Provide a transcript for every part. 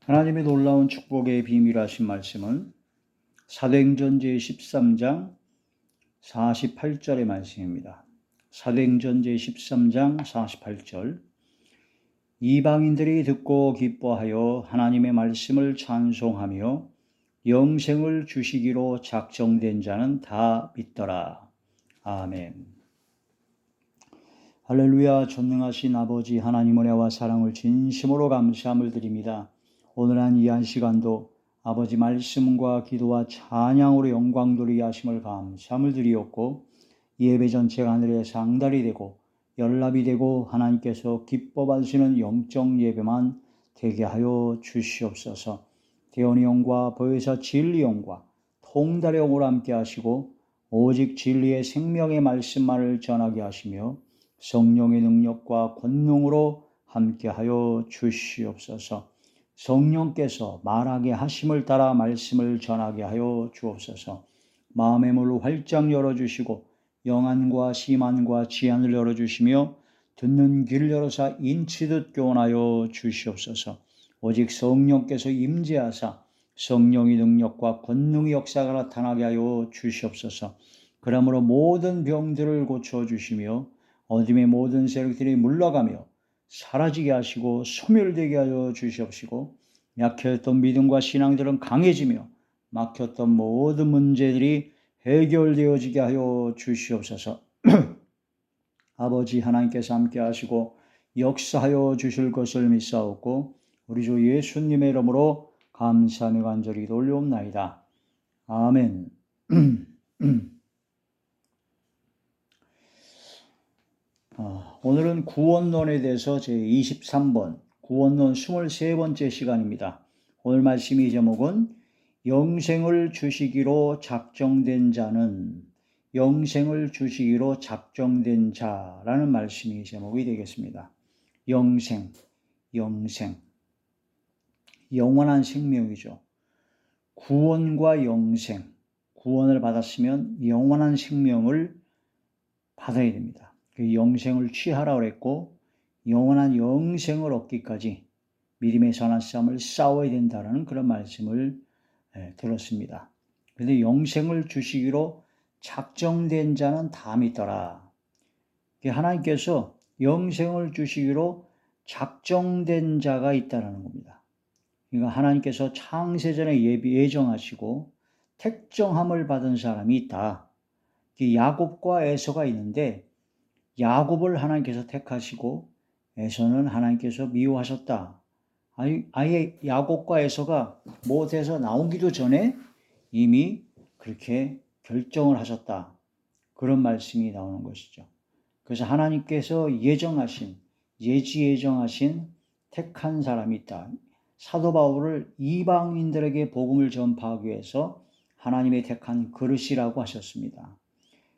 하나님의 놀라운 축복의 비밀하신 말씀은 사도행전 제13장 48절의 말씀입니다. 사도행전 제13장 48절 이방인들이 듣고 기뻐하여 하나님의 말씀을 찬송하며 영생을 주시기로 작정된 자는 다 믿더라. 아멘. 할렐루야. 전능하신 아버지 하나님 은혜와 사랑을 진심으로 감사함을 드립니다. 오늘 한 이 한 시간도 아버지 말씀과 기도와 찬양으로 영광 돌리게 하심을 감사함을 드리었고, 예배 전체가 하늘의 상달이 되고 연락이 되고 하나님께서 기뻐 받으시는 영적 예배만 되게 하여 주시옵소서. 대언의 영과 보혜사 진리 영과 통달의 영으로 함께 하시고 오직 진리의 생명의 말씀만을 전하게 하시며 성령의 능력과 권능으로 함께 하여 주시옵소서. 성령께서 말하게 하심을 따라 말씀을 전하게 하여 주옵소서. 마음의 문을 활짝 열어주시고 영안과 심안과 지안을 열어주시며 듣는 길을 열어서 인치듯 교훈하여 주시옵소서. 오직 성령께서 임재하사 성령의 능력과 권능의 역사가 나타나게 하여 주시옵소서. 그러므로 모든 병들을 고쳐주시며 어둠의 모든 세력들이 물러가며 사라지게 하시고 소멸되게 하여 주시옵시고, 약했던 믿음과 신앙들은 강해지며 막혔던 모든 문제들이 해결되어지게 하여 주시옵소서. 아버지 하나님께서 함께 하시고 역사하여 주실 것을 믿사옵고 우리 주 예수님의 이름으로 감사하며 간절히 돌려옵나이다. 아멘. 오늘은 구원론에 대해서 제23번 구원론 23번째 시간입니다. 오늘 말씀의 제목은 영생을 주시기로 작정된 자는, 영생을 주시기로 작정된 자라는 말씀이 제목이 되겠습니다. 영생, 영원한 생명이죠. 구원과 영생, 구원을 받았으면 영원한 생명을 받아야 됩니다. 그 영생을 취하라 그랬고 영원한 영생을 얻기까지 믿음의 선한 싸움을 싸워야 된다는 그런 말씀을 들었습니다. 그런데 영생을 주시기로 작정된 자는 다 믿더라. 하나님께서 영생을 주시기로 작정된 자가 있다는 겁니다. 그러니까 하나님께서 창세전에 예정하시고 택정함을 받은 사람이 있다. 야곱과 에서가 있는데 야곱을 하나님께서 택하시고 에서는 하나님께서 미워하셨다. 아예 야곱과 에서가 못해서 나오기도 전에 이미 그렇게 결정을 하셨다. 그런 말씀이 나오는 것이죠. 그래서 하나님께서 예정하신 택한 사람이 있다. 사도 바울을 이방인들에게 복음을 전파하기 위해서 하나님의 택한 그릇이라고 하셨습니다.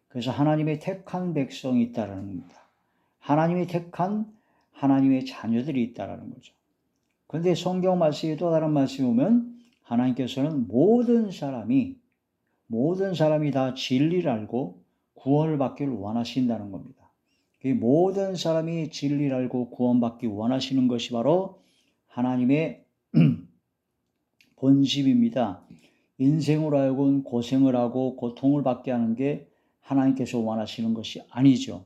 그래서 하나님의 택한 백성이 있다는 겁니다. 하나님의 택한 하나님의 자녀들이 있다는 거죠. 그런데 성경 말씀에 또 다른 말씀이 오면 하나님께서는 모든 사람이 다 진리를 알고 구원을 받기를 원하신다는 겁니다. 모든 사람이 진리를 알고 구원받기 원하시는 것이 바로 하나님의 본심입니다. 인생으로 하여금 고생을 하고 고통을 받게 하는 게 하나님께서 원하시는 것이 아니죠.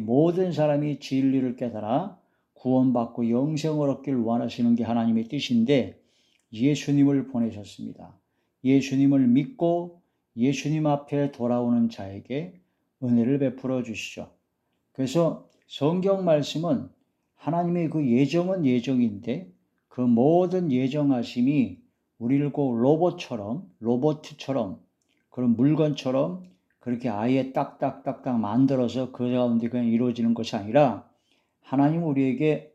모든 사람이 진리를 깨달아 구원받고 영생을 얻기를 원하시는 게 하나님의 뜻인데 예수님을 보내셨습니다. 예수님을 믿고 예수님 앞에 돌아오는 자에게 은혜를 베풀어 주시죠. 그래서 성경 말씀은 하나님의 그 예정은 예정인데 그 모든 예정하심이 우리를 꼭 로봇처럼 그런 물건처럼 그렇게 아예 딱딱딱딱 만들어서 그 가운데 그냥 이루어지는 것이 아니라 하나님 우리에게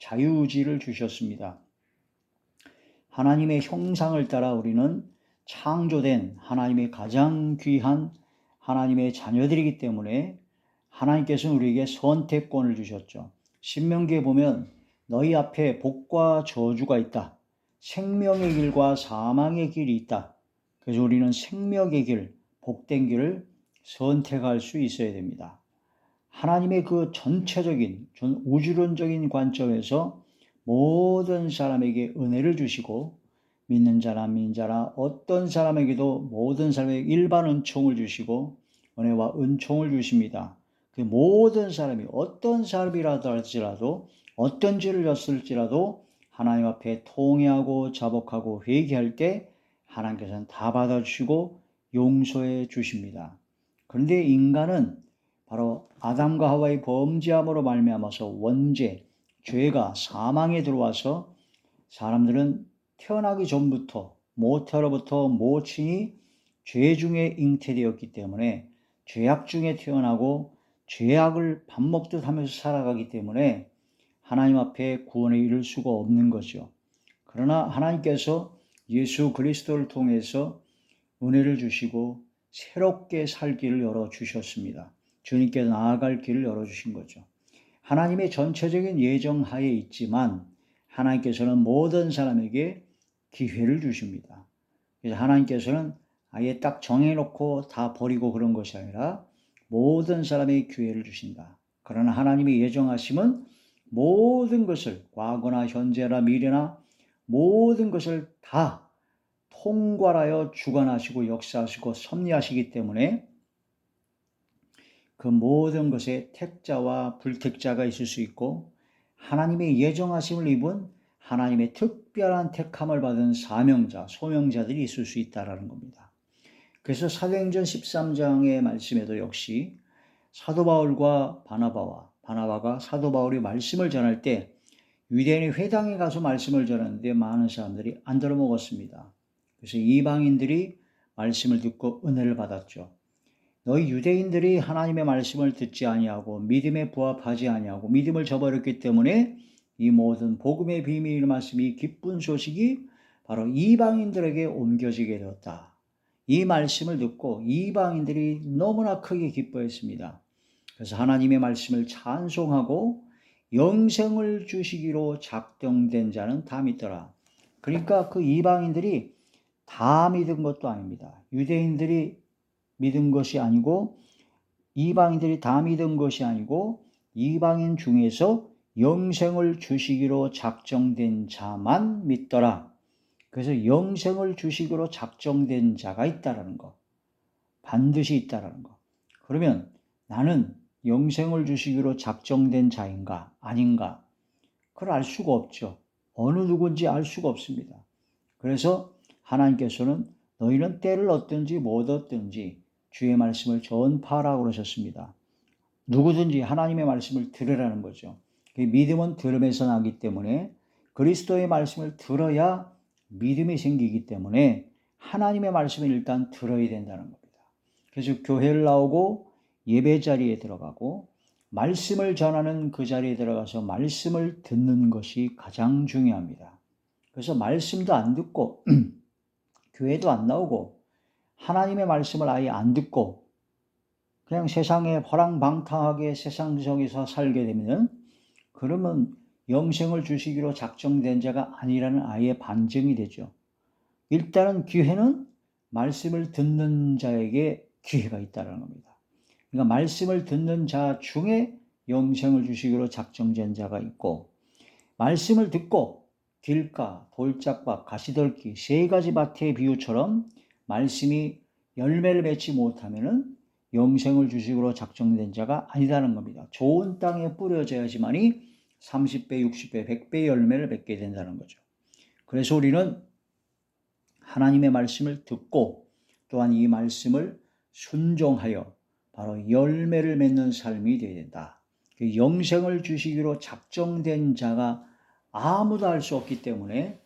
자유의지를 주셨습니다. 하나님의 형상을 따라 우리는 창조된 하나님의 가장 귀한 하나님의 자녀들이기 때문에 하나님께서는 우리에게 선택권을 주셨죠. 신명기에 보면 너희 앞에 복과 저주가 있다. 생명의 길과 사망의 길이 있다. 그래서 우리는 생명의 길, 복된 길을 선택할 수 있어야 됩니다. 하나님의 그 전체적인 우주론적인 관점에서 모든 사람에게 은혜를 주시고 믿는 자나 안 믿는 자나 어떤 사람에게도 모든 사람에게 일반 은총을 주시고 은혜와 은총을 주십니다. 그 모든 사람이 어떤 사람이라도 할지라도 어떤 죄를 졌을지라도 하나님 앞에 통회하고 자복하고 회개할 때 하나님께서는 다 받아주시고 용서해 주십니다. 그런데 인간은 바로 아담과 하와의 범죄함으로 말미암아서 원죄, 죄가 사망에 들어와서 사람들은 태어나기 전부터 모태로부터 모친이 죄 중에 잉태되었기 때문에 죄악 중에 태어나고 죄악을 밥 먹듯 하면서 살아가기 때문에 하나님 앞에 구원에 이를 수가 없는 거죠. 그러나 하나님께서 예수 그리스도를 통해서 은혜를 주시고 새롭게 살 길을 열어주셨습니다. 주님께 나아갈 길을 열어주신 거죠. 하나님의 전체적인 예정 하에 있지만 하나님께서는 모든 사람에게 기회를 주십니다. 그래서 하나님께서는 아예 딱 정해놓고 다 버리고 그런 것이 아니라 모든 사람에게 기회를 주신다. 그러나 하나님의 예정하심은 모든 것을 과거나 현재나 미래나 모든 것을 다 통괄하여 주관하시고 역사하시고 섭리하시기 때문에 그 모든 것에 택자와 불택자가 있을 수 있고 하나님의 예정하심을 입은 하나님의 특별한 택함을 받은 사명자, 소명자들이 있을 수 있다는 겁니다. 그래서 사도행전 13장의 말씀에도 역시 사도 바울과 바나바가 사도 바울이 말씀을 전할 때 유대인의 회당에 가서 말씀을 전하는데 많은 사람들이 안 들어먹었습니다. 그래서 이방인들이 말씀을 듣고 은혜를 받았죠. 너희 유대인들이 하나님의 말씀을 듣지 아니하고 믿음에 부합하지 아니하고 믿음을 저버렸기 때문에 이 모든 복음의 비밀 말씀이 기쁜 소식이 바로 이방인들에게 옮겨지게 되었다. 이 말씀을 듣고 이방인들이 너무나 크게 기뻐했습니다. 그래서 하나님의 말씀을 찬송하고 영생을 주시기로 작정된 자는 다 믿더라. 그러니까 그 이방인들이 다 믿은 것도 아닙니다. 유대인들이 믿은 것이 아니고 이방인들이 다 믿은 것이 아니고 이방인 중에서 영생을 주시기로 작정된 자만 믿더라. 그래서 영생을 주시기로 작정된 자가 있다라는 거. 반드시 있다라는 거. 그러면 나는 영생을 주시기로 작정된 자인가 아닌가? 그걸 알 수가 없죠. 어느 누군지 알 수가 없습니다. 그래서 하나님께서는 너희는 때를 얻든지 못 얻든지 주의 말씀을 전파하라고 그러셨습니다. 누구든지 하나님의 말씀을 들으라는 거죠. 믿음은 들음에서 나기 때문에 그리스도의 말씀을 들어야 믿음이 생기기 때문에 하나님의 말씀을 일단 들어야 된다는 겁니다. 그래서 교회를 나오고 예배 자리에 들어가고 말씀을 전하는 그 자리에 들어가서 말씀을 듣는 것이 가장 중요합니다. 그래서 말씀도 안 듣고 교회도 안 나오고 하나님의 말씀을 아예 안 듣고 그냥 세상에 허랑방탕하게 세상 속에서 살게 되면 그러면 영생을 주시기로 작정된 자가 아니라는 아예 반증이 되죠. 일단은 기회는 말씀을 듣는 자에게 기회가 있다는 겁니다. 그러니까 말씀을 듣는 자 중에 영생을 주시기로 작정된 자가 있고 말씀을 듣고 길가, 돌짝밭, 가시떨기 세 가지 밭의 비유처럼 말씀이 열매를 맺지 못하면은 영생을 주시기로 작정된 자가 아니다는 겁니다. 좋은 땅에 뿌려져야지만이 30배, 60배, 100배 열매를 맺게 된다는 거죠. 그래서 우리는 하나님의 말씀을 듣고 또한 이 말씀을 순종하여 바로 열매를 맺는 삶이 되어야 된다. 영생을 주시기로 작정된 자가 아무도 알 수 없기 때문에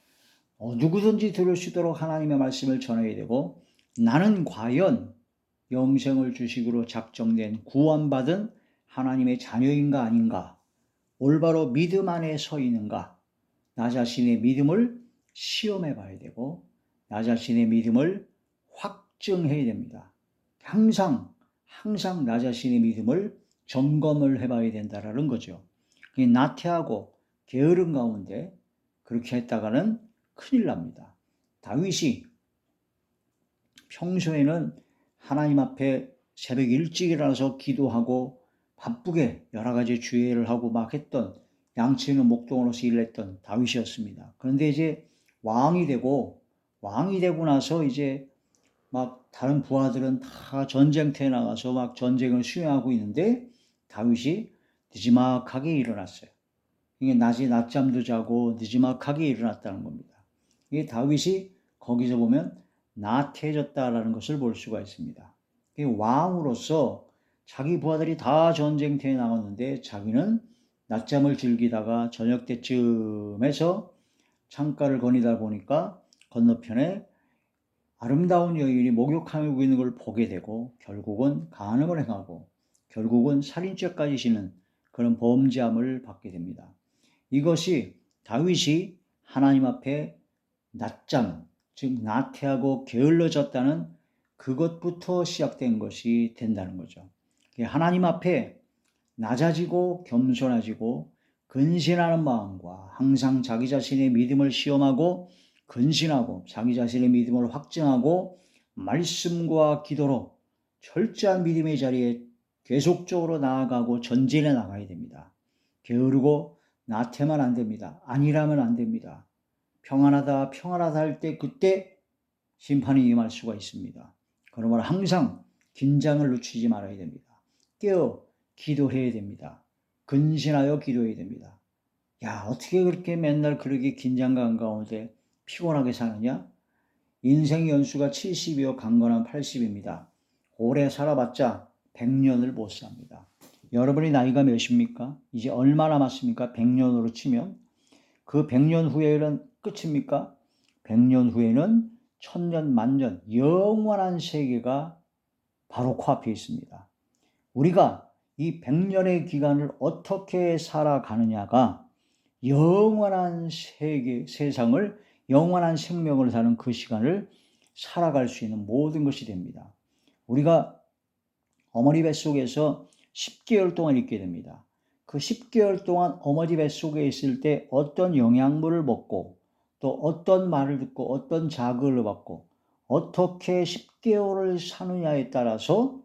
누구든지 들을 수 있도록 하나님의 말씀을 전해야 되고 나는 과연 영생을 주시기로 작정된 구원받은 하나님의 자녀인가 아닌가 올바로 믿음 안에 서 있는가 나 자신의 믿음을 시험해 봐야 되고 나 자신의 믿음을 확증해야 됩니다. 항상 나 자신의 믿음을 점검을 해봐야 된다는 거죠. 나태하고 게으른 가운데 그렇게 했다가는 큰일 납니다. 다윗이 평소에는 하나님 앞에 새벽 일찍 일어나서 기도하고 바쁘게 여러 가지 주의를 하고 막 했던 양치는 목동으로서 일했던 다윗이었습니다. 그런데 이제 왕이 되고 나서 이제 막 다른 부하들은 다 전쟁터에 나가서 막 전쟁을 수행하고 있는데 다윗이 느지막하게 일어났어요. 이게 낮에 낮잠도 자고 느지막하게 일어났다는 겁니다. 이게 다윗이 거기서 보면 나태해졌다라는 것을 볼 수가 있습니다. 왕으로서 자기 부하들이 다 전쟁터에 나갔는데 자기는 낮잠을 즐기다가 저녁 때쯤에서 창가를 거니다 보니까 건너편에 아름다운 여인이 목욕하고 있는 걸 보게 되고 결국은 간음을 행하고 결국은 살인죄까지 지는 그런 범죄함을 받게 됩니다. 이것이 다윗이 하나님 앞에 낮잠, 즉 나태하고 게을러졌다는 그것부터 시작된 것이 된다는 거죠. 하나님 앞에 낮아지고 겸손해지고 근신하는 마음과 항상 자기 자신의 믿음을 시험하고 근신하고 자기 자신의 믿음을 확증하고 말씀과 기도로 철저한 믿음의 자리에 계속적으로 나아가고 전진해 나가야 됩니다. 게으르고 나태만 안 됩니다. 아니라면 안 됩니다. 평안하다 할 때 그때 심판이 임할 수가 있습니다. 그러므로 항상 긴장을 늦추지 말아야 됩니다. 깨어 기도해야 됩니다. 근신하여 기도해야 됩니다. 야, 어떻게 그렇게 맨날 그렇게 긴장감 가운데 피곤하게 사느냐? 인생 연수가 70이요 강건한 80입니다. 오래 살아봤자 100년을 못 삽니다. 여러분이 나이가 몇입니까? 이제 얼마 남았습니까? 100년으로 치면 그 100년 후에는 끝입니까? 100년 후에는 천년, 만년, 영원한 세계가 바로 코앞에 있습니다. 우리가 이 100년의 기간을 어떻게 살아가느냐가 영원한 세상을, 영원한 생명을 사는 그 시간을 살아갈 수 있는 모든 것이 됩니다. 우리가 어머니 뱃속에서 10개월 동안 있게 됩니다. 그 10개월 동안 어머니 뱃속에 있을 때 어떤 영양분을 먹고 또 어떤 말을 듣고 어떤 자극을 받고 어떻게 10개월을 사느냐에 따라서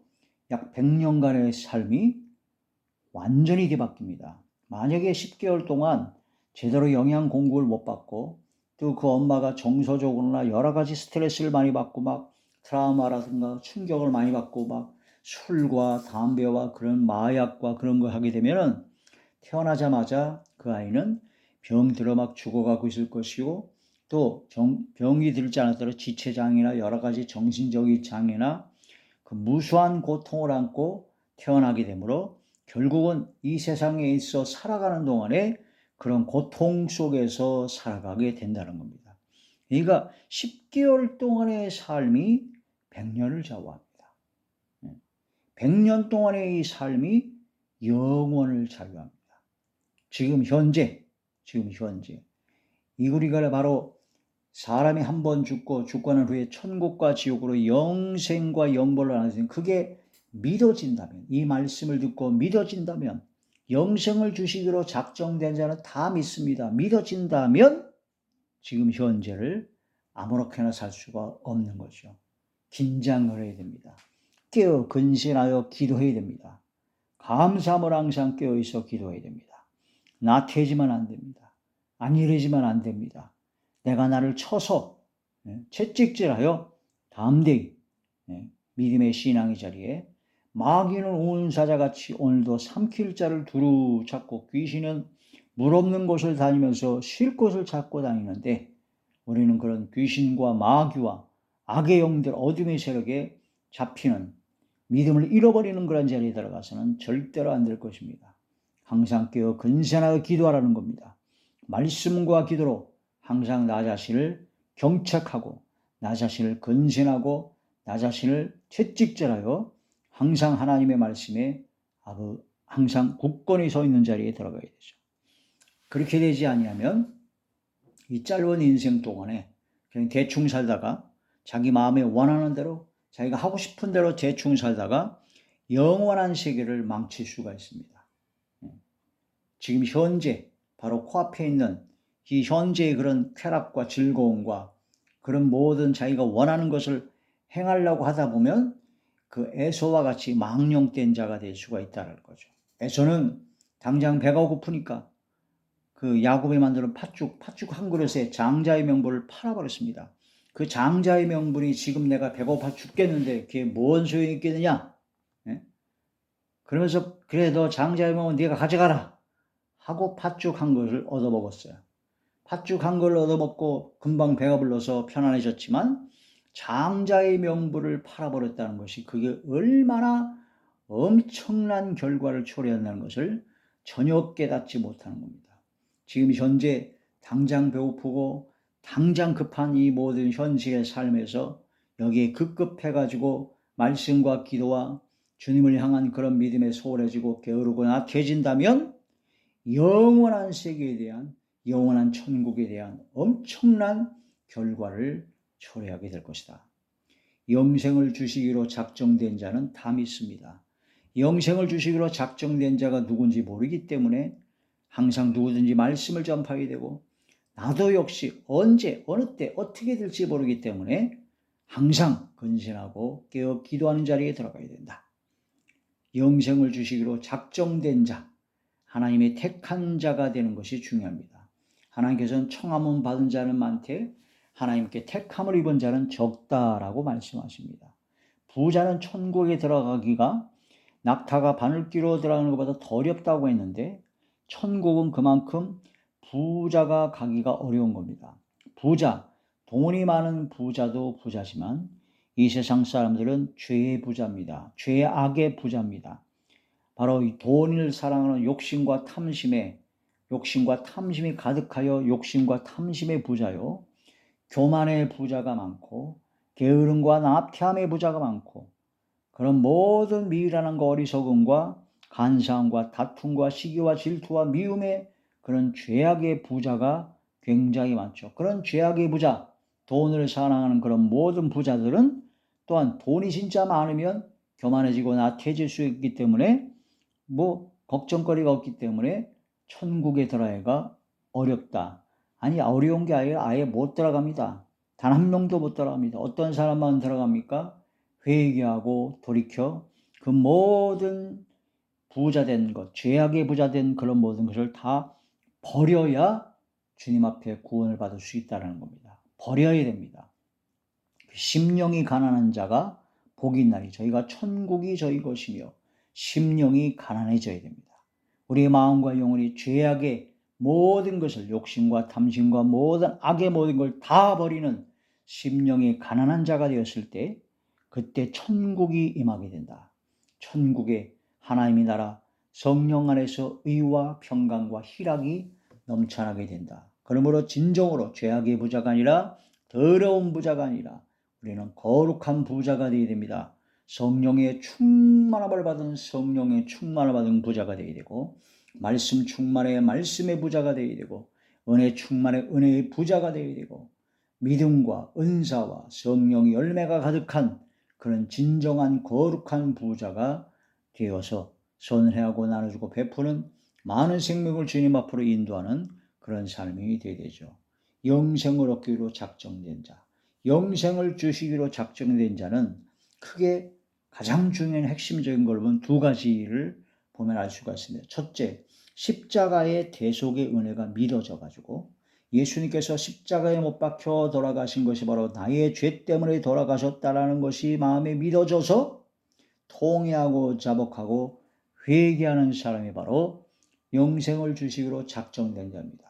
약 100년간의 삶이 완전히 뒤바뀝니다. 만약에 10개월 동안 제대로 영양 공급을 못 받고 또 그 엄마가 정서적으로나 여러 가지 스트레스를 많이 받고 막 트라우마라든가 충격을 많이 받고 막 술과 담배와 그런 마약과 그런 거 하게 되면은 태어나자마자 그 아이는 병들어 막 죽어가고 있을 것이고 또 병이 들지 않았더라도 지체장애나 여러 가지 정신적인 장애나 그 무수한 고통을 안고 태어나게 되므로 결국은 이 세상에 있어 살아가는 동안에 그런 고통 속에서 살아가게 된다는 겁니다. 그러니까 10개월 동안의 삶이 100년을 좌우합니다. 100년 동안의 이 삶이 영원을 자유합니다. 지금 현재 이 우리가 바로 사람이 한 번 죽고 난 후에 천국과 지옥으로 영생과 영벌로 나눠지는 그게 믿어진다면, 이 말씀을 듣고 믿어진다면, 영생을 주시기로 작정된 자는 다 믿습니다. 믿어진다면 지금 현재를 아무렇게나 살 수가 없는 거죠. 긴장을 해야 됩니다. 깨어 근신하여 기도해야 됩니다. 감사함을 항상 깨어있어 기도해야 됩니다. 나태해지면 안 됩니다. 안일해지면 안 됩니다. 내가 나를 쳐서 채찍질하여 담대히 믿음의 신앙의 자리에 마귀는 운사자같이 오늘도 삼킬 자를 두루 찾고 귀신은 물 없는 곳을 다니면서 쉴 곳을 찾고 다니는데 우리는 그런 귀신과 마귀와 악의 영들 어둠의 세력에 잡히는 믿음을 잃어버리는 그런 자리에 들어가서는 절대로 안 될 것입니다. 항상 깨어 근신하여 기도하라는 겁니다. 말씀과 기도로 항상 나 자신을 경책하고 나 자신을 근신하고 나 자신을 채찍질하여 항상 하나님의 말씀에 항상 굳건히 서 있는 자리에 들어가야 되죠. 그렇게 되지 아니하면 이 짧은 인생 동안에 그냥 대충 살다가 자기 마음에 원하는 대로 자기가 하고 싶은 대로 대충 살다가 영원한 세계를 망칠 수가 있습니다. 지금 현재 바로 코앞에 있는 이 현재의 그런 쾌락과 즐거움과 그런 모든 자기가 원하는 것을 행하려고 하다 보면 그 에서와 같이 망령된 자가 될 수가 있다는 거죠. 에서는 당장 배가 고프니까 그 야곱이 만드는 팥죽 한 그릇에 장자의 명분을 팔아버렸습니다. 그 장자의 명분이 지금 내가 배고파 죽겠는데 그게 뭔 소용이 있겠느냐? 예? 그러면서 그래 너 장자의 명분 네가 가져가라 하고 팥죽 한 그릇을 얻어먹었어요. 팥죽 한 그릇을 얻어먹고 금방 배가 불러서 편안해졌지만 장자의 명분을 팔아버렸다는 것이 그게 얼마나 엄청난 결과를 초래한다는 것을 전혀 깨닫지 못하는 겁니다. 지금 현재 당장 배고프고 당장 급한 이 모든 현실의 삶에서 여기에 급급해가지고 말씀과 기도와 주님을 향한 그런 믿음에 소홀해지고 게으르고 나태해진다면 영원한 세계에 대한 영원한 천국에 대한 엄청난 결과를 초래하게 될 것이다. 영생을 주시기로 작정된 자는 다 믿습니다. 영생을 주시기로 작정된 자가 누군지 모르기 때문에 항상 누구든지 말씀을 전파하게 되고 나도 역시 언제 어느 때 어떻게 될지 모르기 때문에 항상 근신하고 깨어 기도하는 자리에 들어가야 된다. 영생을 주시기로 작정된 자, 하나님의 택한 자가 되는 것이 중요합니다. 하나님께서는 청함을 받은 자는 많되 하나님께 택함을 입은 자는 적다라고 말씀하십니다. 부자는 천국에 들어가기가 낙타가 바늘귀로 들어가는 것보다 더 어렵다고 했는데 천국은 그만큼 부자가 가기가 어려운 겁니다. 부자, 돈이 많은 부자도 부자지만 이 세상 사람들은 죄의 부자입니다. 죄의 악의 부자입니다. 바로 이 돈을 사랑하는 욕심과 탐심이 가득하여 욕심과 탐심의 부자요. 교만의 부자가 많고 게으름과 나태함의 부자가 많고 그런 모든 미련함과 어리석음과 간사함과 다툼과 시기와 질투와 미움의 그런 죄악의 부자가 굉장히 많죠. 그런 죄악의 부자, 돈을 사랑하는 그런 모든 부자들은 또한 돈이 진짜 많으면 교만해지고 나태해질 수 있기 때문에 걱정거리가 없기 때문에 천국에 들어가기가 어렵다. 아니 어려운 게 아니라 아예 못 들어갑니다. 단 한 명도 못 들어갑니다. 어떤 사람만 들어갑니까? 회개하고 돌이켜 그 모든 부자된 것, 죄악의 부자된 그런 모든 것을 다 버려야 주님 앞에 구원을 받을 수 있다는 겁니다. 버려야 됩니다. 심령이 가난한 자가 복이 있나니 저희가 천국이 저희 것이며 심령이 가난해져야 됩니다. 우리의 마음과 영혼이 죄악의 모든 것을 욕심과 탐심과 모든 악의 모든 걸 다 버리는 심령이 가난한 자가 되었을 때 그때 천국이 임하게 된다. 천국에 하나님의 나라 성령 안에서 의와 평강과 희락이 넘쳐나게 된다. 그러므로 진정으로 죄악의 부자가 아니라 더러운 부자가 아니라 우리는 거룩한 부자가 되어야 됩니다. 성령의 충만함을 받은 부자가 되어야 되고 말씀 충만의 말씀의 부자가 되어야 되고 은혜 충만의 은혜의 부자가 되어야 되고 믿음과 은사와 성령의 열매가 가득한 그런 진정한 거룩한 부자가 되어서 선회하고 나눠주고 베푸는 많은 생명을 주님 앞으로 인도하는 그런 삶이 되어야 되죠. 영생을 얻기로 작정된 자, 영생을 주시기로 작정된 자는 크게 가장 중요한 핵심적인 걸 보면 두 가지를 보면 알 수가 있습니다. 첫째, 십자가의 대속의 은혜가 믿어져 가지고 예수님께서 십자가에 못 박혀 돌아가신 것이 바로 나의 죄 때문에 돌아가셨다라는 것이 마음에 믿어져서 통회하고 자복하고 회개하는 사람이 바로 영생을 주시기로 작정된 자입니다.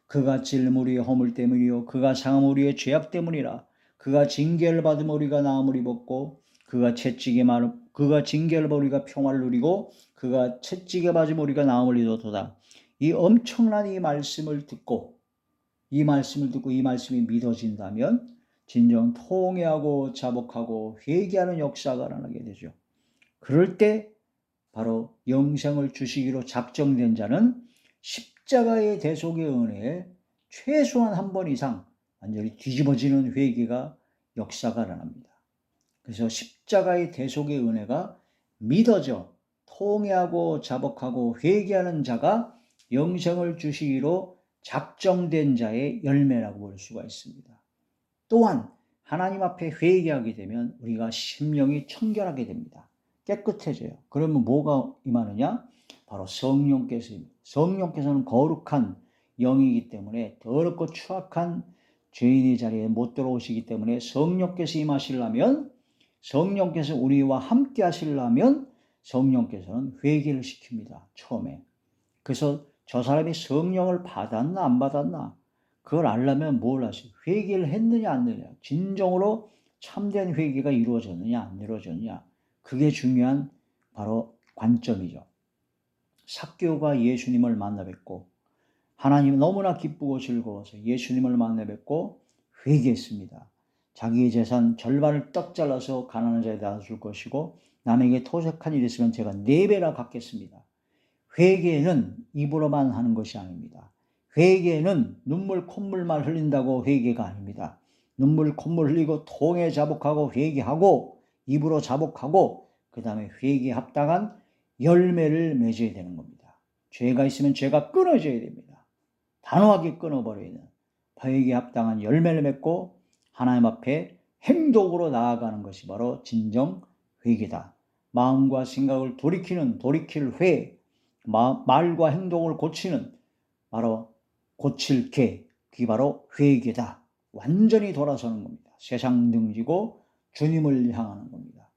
그가 찔림 우리의 허물 때문이요 그가 상함 우리의 죄악 때문이라. 그가 징계를 받음 우리가 나음을 입었고 그가 징계를 받아 우리가 평화를 누리고 그가 채찍에 맞음 우리가 나음을 입었도다. 이 엄청난 이 말씀을 듣고 이 말씀이 믿어진다면 진정 통회하고 자복하고 회개하는 역사가 일어나게 되죠. 그럴 때 바로 영생을 주시기로 작정된 자는 십자가의 대속의 은혜에 최소한 한 번 이상 완전히 뒤집어지는 회개가 역사가 일어납니다. 그래서 십자가의 대속의 은혜가 믿어져 통회하고 자복하고 회개하는 자가 영생을 주시기로 작정된 자의 열매라고 볼 수가 있습니다. 또한 하나님 앞에 회개하게 되면 우리가 심령이 청결하게 됩니다. 깨끗해져요. 그러면 뭐가 임하느냐? 바로 성령께서는 거룩한 영이기 때문에 더럽고 추악한 죄인의 자리에 못 들어오시기 때문에 성령께서 임하시려면, 성령께서 우리와 함께 하시려면 성령께서는 회개를 시킵니다. 처음에. 그래서 저 사람이 성령을 받았나 안 받았나 그걸 알려면 뭘 하세요? 회개를 했느냐 안 했느냐, 진정으로 참된 회개가 이루어졌느냐 안 이루어졌느냐, 그게 중요한 바로 관점이죠. 삭개오가 예수님을 만나 뵙고 하나님 너무나 기쁘고 즐거워서 예수님을 만나 뵙고 회개했습니다. 자기의 재산 절반을 떡 잘라서 가난한 자에게 나눠줄 것이고 남에게 토색한 일이 있으면 제가 4배나 갚겠습니다. 회개는 입으로만 하는 것이 아닙니다. 회개는 눈물 콧물만 흘린다고 회개가 아닙니다. 눈물 콧물 흘리고 통에 자복하고 회개하고 입으로 자복하고 그 다음에 회개에 합당한 열매를 맺어야 되는 겁니다. 죄가 있으면 죄가 끊어져야 됩니다. 단호하게 끊어버려야 되는 회개에 합당한 열매를 맺고 하나님 앞에 행동으로 나아가는 것이 바로 진정 회개다. 마음과 생각을 돌이킬 회, 말과 행동을 고치는 바로 고칠 개, 그게 바로 회개다. 완전히 돌아서는 겁니다. 세상 등지고 주님을 향하는 겁니다.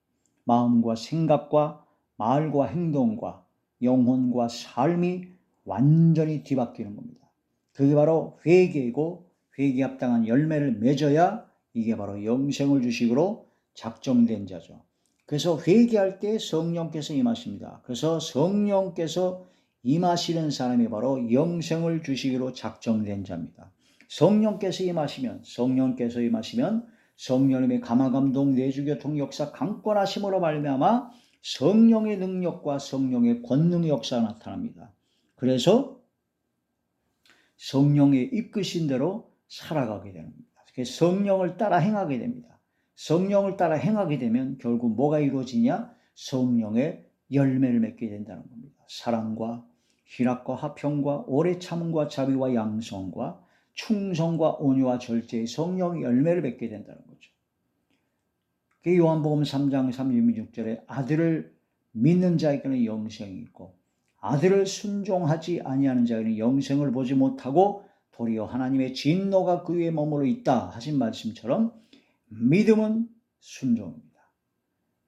마음과 생각과 말과 행동과 영혼과 삶이 완전히 뒤바뀌는 겁니다. 그게 바로 회개이고 회개에 합당한 열매를 맺어야 이게 바로 영생을 주식으로 작정된 자죠. 그래서 회개할 때 성령께서 임하십니다. 그래서 성령께서 임하시는 사람이 바로 영생을 주시기로 작정된 자입니다. 성령께서 임하시면 성령님의 감화감동 내주교통 역사 강권하심으로 말미암아 성령의 능력과 성령의 권능의 역사가 나타납니다. 그래서 성령의 이끄신 대로 살아가게 됩니다. 성령을 따라 행하게 됩니다. 성령을 따라 행하게 되면 결국 뭐가 이루어지냐? 성령의 열매를 맺게 된다는 겁니다. 사랑과 희락과 화평과 오래 참음과 자비와 양성과 충성과 온유와 절제의 성령의 열매를 맺게 된다는 거죠. 요한복음 3장 36절에 아들을 믿는 자에게는 영생이 있고 아들을 순종하지 아니하는 자에게는 영생을 보지 못하고 도리어 하나님의 진노가 그 위에 머물러 있다 하신 말씀처럼 믿음은 순종입니다.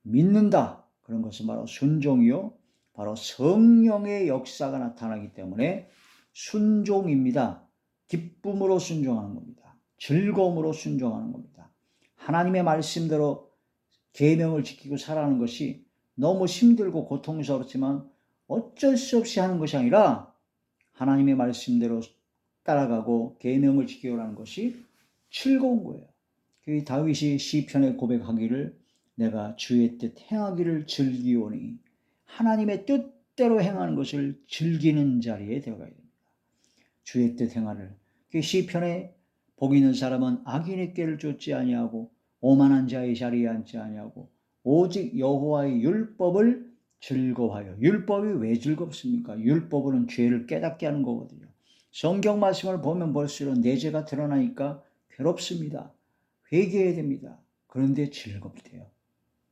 믿는다, 그런 것은 바로 순종이요, 바로 성령의 역사가 나타나기 때문에 순종입니다. 기쁨으로 순종하는 겁니다. 즐거움으로 순종하는 겁니다. 하나님의 말씀대로 계명을 지키고 살아가는 것이 너무 힘들고 고통스럽지만 어쩔 수 없이 하는 것이 아니라 하나님의 말씀대로 따라가고 계명을 지키고 하는 것이 즐거운 거예요. 그 다윗이 시편에 고백하기를 내가 주의 뜻 행하기를 즐기오니, 하나님의 뜻대로 행하는 것을 즐기는 자리에 들어가야 됩니다. 주의 뜻 행하를. 그 시편에 복 있는 사람은 악인의 꾀를 쫓지 아니하고 오만한 자의 자리에 앉지 아니하고 오직 여호와의 율법을 즐거워하여. 율법이 왜 즐겁습니까? 율법은 죄를 깨닫게 하는 거거든요. 성경 말씀을 보면 볼수록 내 죄가 드러나니까 괴롭습니다. 회개해야 됩니다. 그런데 즐겁대요.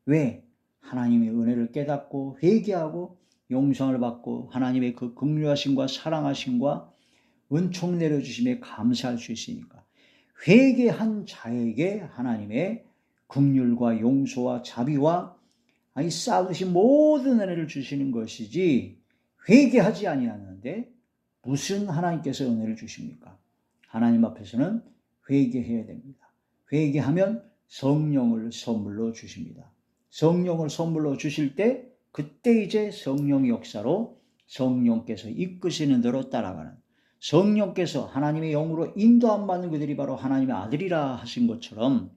왜? 하나님의 은혜를 깨닫고 회개하고 용서를 받고 하나님의 그 긍휼하심과 사랑하심과 은총 내려주심에 감사할 수 있으니까. 회개한 자에게 하나님의 긍휼과 용서와 자비와 쌓으신 모든 은혜를 주시는 것이지, 회개하지 아니하는데 무슨 하나님께서 은혜를 주십니까? 하나님 앞에서는 회개해야 됩니다. 회개하면 성령을 선물로 주십니다. 성령을 선물로 주실 때 그때 이제 성령의 역사로 성령께서 이끄시는 대로 따라가는, 성령께서 하나님의 영으로 인도함 받는 그들이 바로 하나님의 아들이라 하신 것처럼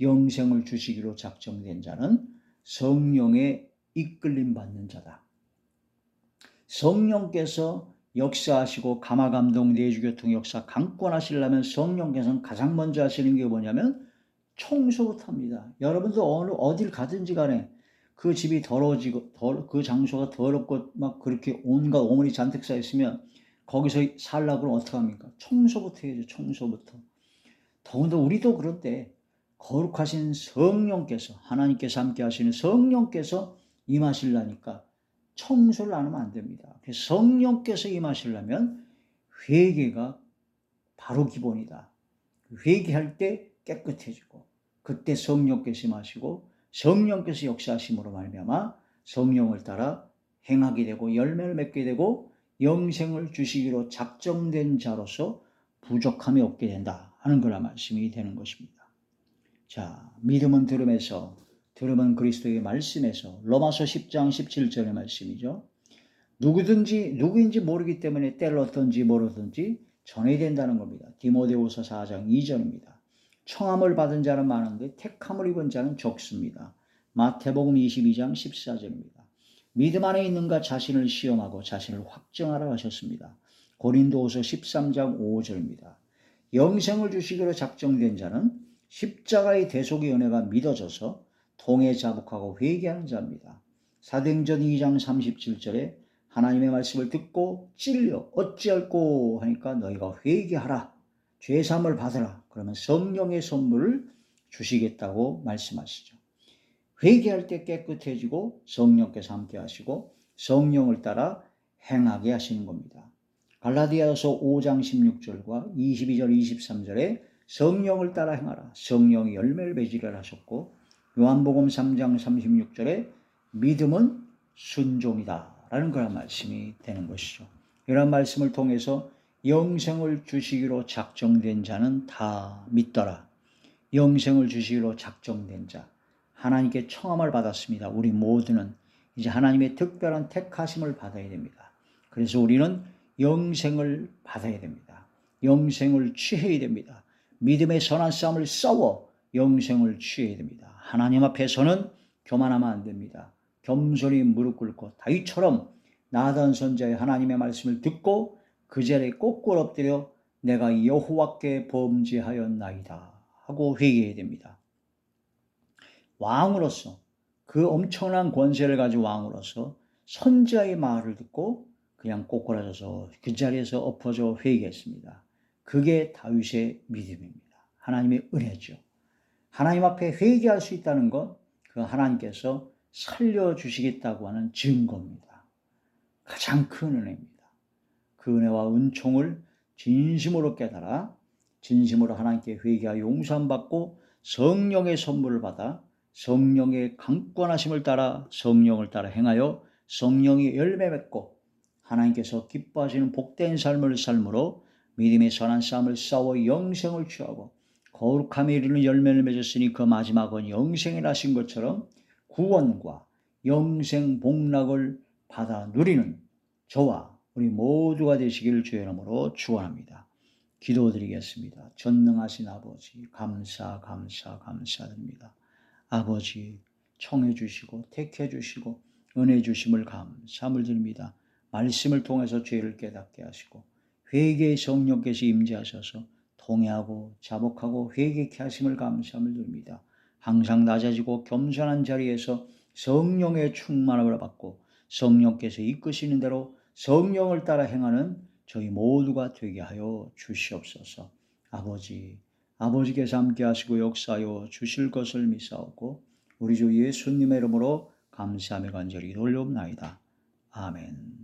영생을 주시기로 작정된 자는 성령의 이끌림 받는 자다. 성령께서 역사하시고 감화감동 내주교통 역사 강권하시려면 성령께서는 가장 먼저 하시는 게 뭐냐면 청소부터 합니다. 여러분도 어딜 가든지 간에 그 집이 더러워지고 그 장소가 더럽고 막 그렇게 온갖 오물이 잔뜩 쌓여 있으면 거기서 살라고 그러면 어떡합니까? 청소부터 해야죠. 청소부터. 더군다나 우리도 그런데 거룩하신 성령께서, 하나님께서 함께 하시는 성령께서 임하시려니까 청소를 안 하면 안 됩니다. 성령께서 임하시려면 회개가 바로 기본이다. 회개할 때 깨끗해지고 그때 성령께서 임하시고 성령께서 역사하심으로 말미암아 성령을 따라 행하게 되고 열매를 맺게 되고 영생을 주시기로 작정된 자로서 부족함이 없게 된다 하는 그런 말씀이 되는 것입니다. 자, 믿음은 들음에서, 들음은 그리스도의 말씀에서, 로마서 10장 17절의 말씀이죠. 누구인지 모르기 때문에 때를 어떤지 모르든지 전해야 된다는 겁니다. 디모데후서 4장 2절입니다. 청함을 받은 자는 많은데 택함을 입은 자는 적습니다. 마태복음 22장 14절입니다. 믿음 안에 있는가 자신을 시험하고 자신을 확정하라 하셨습니다. 고린도후서 13장 5절입니다. 영생을 주시기로 작정된 자는 십자가의 대속의 은혜가 믿어져서 통에 자복하고 회개하는 자입니다. 사도행전 2장 37절에 하나님의 말씀을 듣고 찔려 어찌할꼬 하니까 너희가 회개하라, 죄사함을 받으라, 그러면 성령의 선물을 주시겠다고 말씀하시죠. 회개할 때 깨끗해지고 성령께서 함께 하시고 성령을 따라 행하게 하시는 겁니다. 갈라디아서 5장 16절과 22절 23절에 성령을 따라 행하라, 성령이 열매를 맺으리라 하셨고, 요한복음 3장 36절에 믿음은 순종이다 라는 그런 말씀이 되는 것이죠. 이런 말씀을 통해서 영생을 주시기로 작정된 자는 다 믿더라. 영생을 주시기로 작정된 자, 하나님께 청함을 받았습니다. 우리 모두는 이제 하나님의 특별한 택하심을 받아야 됩니다. 그래서 우리는 영생을 받아야 됩니다. 영생을 취해야 됩니다. 믿음의 선한 싸움을 싸워 영생을 취해야 됩니다. 하나님 앞에서는 교만하면 안 됩니다. 겸손히 무릎 꿇고 다윗처럼 나단 선자의 하나님의 말씀을 듣고 그 자리에 꼿꼿 엎드려 내가 여호와께 범죄하였나이다 하고 회개해야 됩니다. 왕으로서, 그 엄청난 권세를 가진 왕으로서 선지자의 말을 듣고 그냥 꼬꾸라져서 그 자리에서 엎어져 회개했습니다. 그게 다윗의 믿음입니다. 하나님의 은혜죠. 하나님 앞에 회개할 수 있다는 것, 그 하나님께서 살려주시겠다고 하는 증거입니다. 가장 큰 은혜입니다. 그 은혜와 은총을 진심으로 깨달아 진심으로 하나님께 회개하여 용서받고 성령의 선물을 받아 성령의 강권하심을 따라 성령을 따라 행하여 성령이 열매 맺고 하나님께서 기뻐하시는 복된 삶을 삶으로 믿음의 선한 싸움을 싸워 영생을 취하고 거룩함에 이르는 열매를 맺었으니 그 마지막은 영생이라 하신 것처럼 구원과 영생 복락을 받아 누리는 저와 우리 모두가 되시기를 주의 이름으로 축원합니다. 기도드리겠습니다. 전능하신 아버지, 감사드립니다. 아버지, 청해 주시고 택해 주시고 은혜 주심을 감사함을 드립니다. 말씀을 통해서 죄를 깨닫게 하시고 회개의 성령께서 임재하셔서 통회하고 자복하고 회개케 하심을 감사함을 드립니다. 항상 낮아지고 겸손한 자리에서 성령의 충만함을 받고 성령께서 이끄시는 대로 성령을 따라 행하는 저희 모두가 되게 하여 주시옵소서. 아버지께서 함께 하시고 역사하여 주실 것을 믿사옵고 우리 주 예수님의 이름으로 감사하며 간절히 돌려옵나이다. 아멘.